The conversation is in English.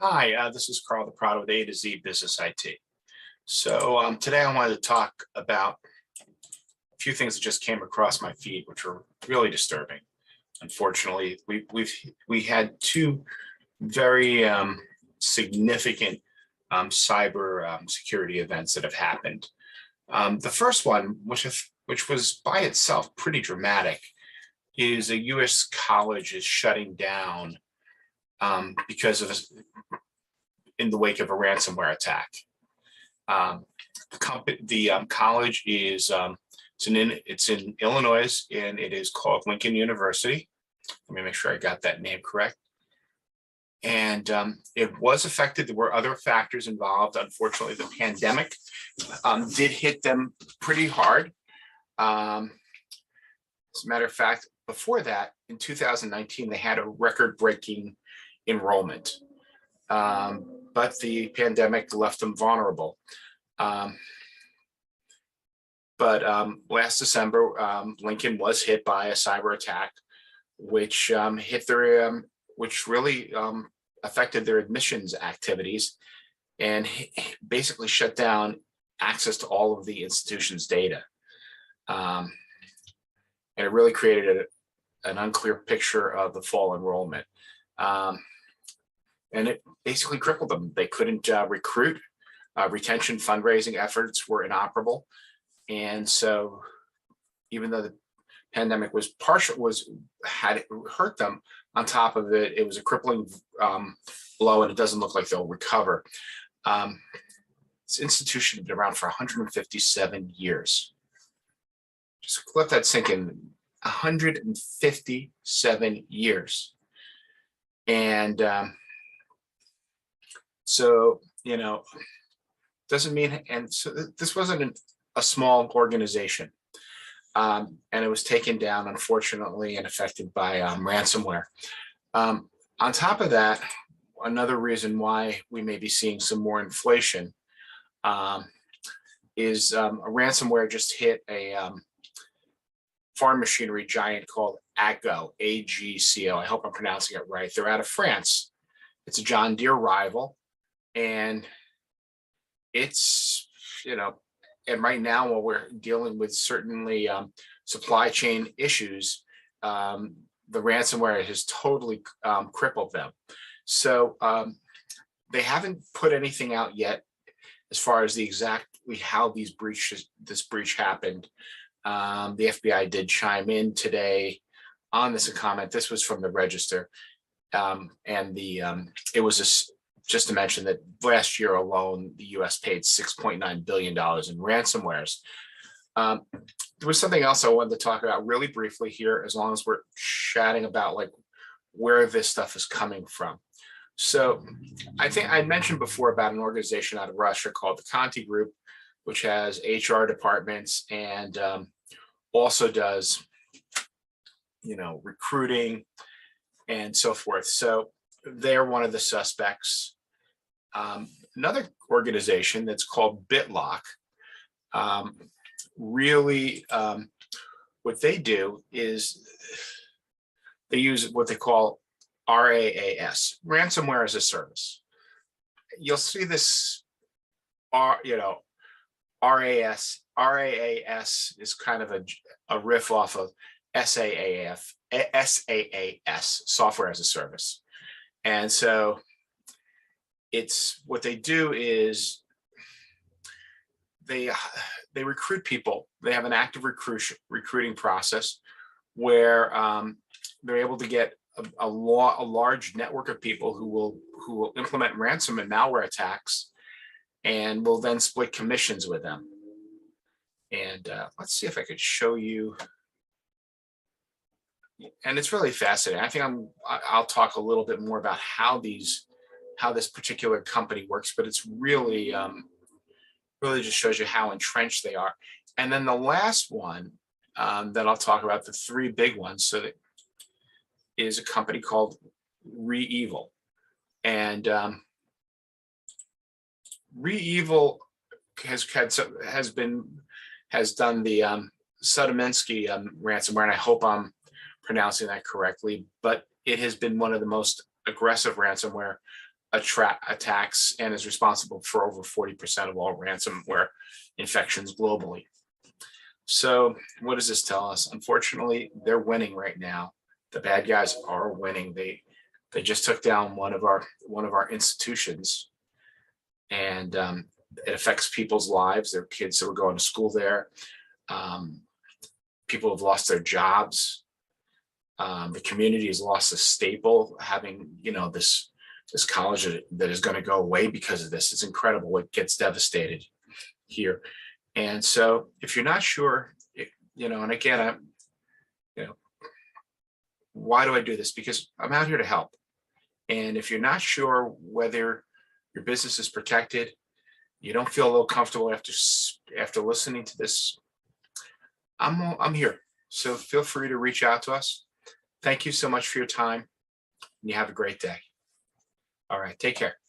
Hi, this is Carl the Prado with A to Z Business IT. So today I wanted to talk about a few things that just came across my feed, which are really disturbing. Unfortunately, we had two very significant cyber security events that have happened. The first one, which was by itself pretty dramatic, is a U.S. college is shutting down because of in the wake of a ransomware attack. The college is it's in Illinois, and it is called Lincoln University. Let me make sure I got that name correct. And it was affected. There were other factors involved. Unfortunately, the pandemic did hit them pretty hard. As a matter of fact, before that, in 2019, they had a record-breaking enrollment. But the pandemic left them vulnerable. But last December, Lincoln was hit by a cyber attack, which hit their, which really affected their admissions activities, and basically shut down access to all of the institution's data. And it really created an unclear picture of the fall enrollment. And it basically crippled them. They couldn't recruit. Retention fundraising efforts were inoperable. And so even though the pandemic had hurt them, on top of it, it was a crippling blow, and it doesn't look like they'll recover. This institution has been around for 157 years. Just let that sink in. 157 years. And so, doesn't mean, and so this wasn't a small organization. And it was taken down, unfortunately, and affected by ransomware. On top of that, another reason why we may be seeing some more inflation is a ransomware just hit a farm machinery giant called Agco, A-G-C-O. I hope I'm pronouncing it right. They're out of France. It's a John Deere rival. And it's, and right now, while we're dealing with certainly supply chain issues, the ransomware has totally crippled them. So they haven't put anything out yet as far as exactly how this breach happened. The FBI did chime in today on this and comment. This was from the Register, and it was just to mention that last year alone, the U.S. paid $6.9 billion in ransomwares. There was something else I wanted to talk about really briefly here, as long as we're chatting about like where this stuff is coming from. So I think I mentioned before about an organization out of Russia called the Conti Group, which has HR departments and also does, recruiting and so forth. So they're one of the suspects. Another organization that's called BitLock, really what they do is they use what they call RAAS, ransomware as a service. You'll see this, RAAS is kind of a riff off of SaaS, software as a service. And so it's what they do is they recruit people. They have an active recruiting process where they're able to get a large network of people who will implement ransom and malware attacks, and will then split commissions with them. And let's see if I could show you. And it's really fascinating. I think I'll talk a little bit more about how this particular company works, but it's really just shows you how entrenched they are. And then the last one that I'll talk about, the three big ones, so that is a company called ReEvil. And ReEvil has done the Sudaminsky ransomware, and I hope I'm pronouncing that correctly, but it has been one of the most aggressive ransomware attacks and is responsible for over 40% of all ransomware infections globally. So what does this tell us? Unfortunately, they're winning right now. The bad guys are winning. They just took down one of our institutions, and it affects people's lives. Their kids that were going to school there. People have lost their jobs. The community has lost a staple, having this college that is going to go away because of this. It's incredible. It gets devastated here. And so if you're not sure, and again, why do I do this? Because I'm out here to help. And if you're not sure whether your business is protected, you don't feel a little comfortable after listening to this, I'm here. So feel free to reach out to us. Thank you so much for your time, and you have a great day. All right, take care.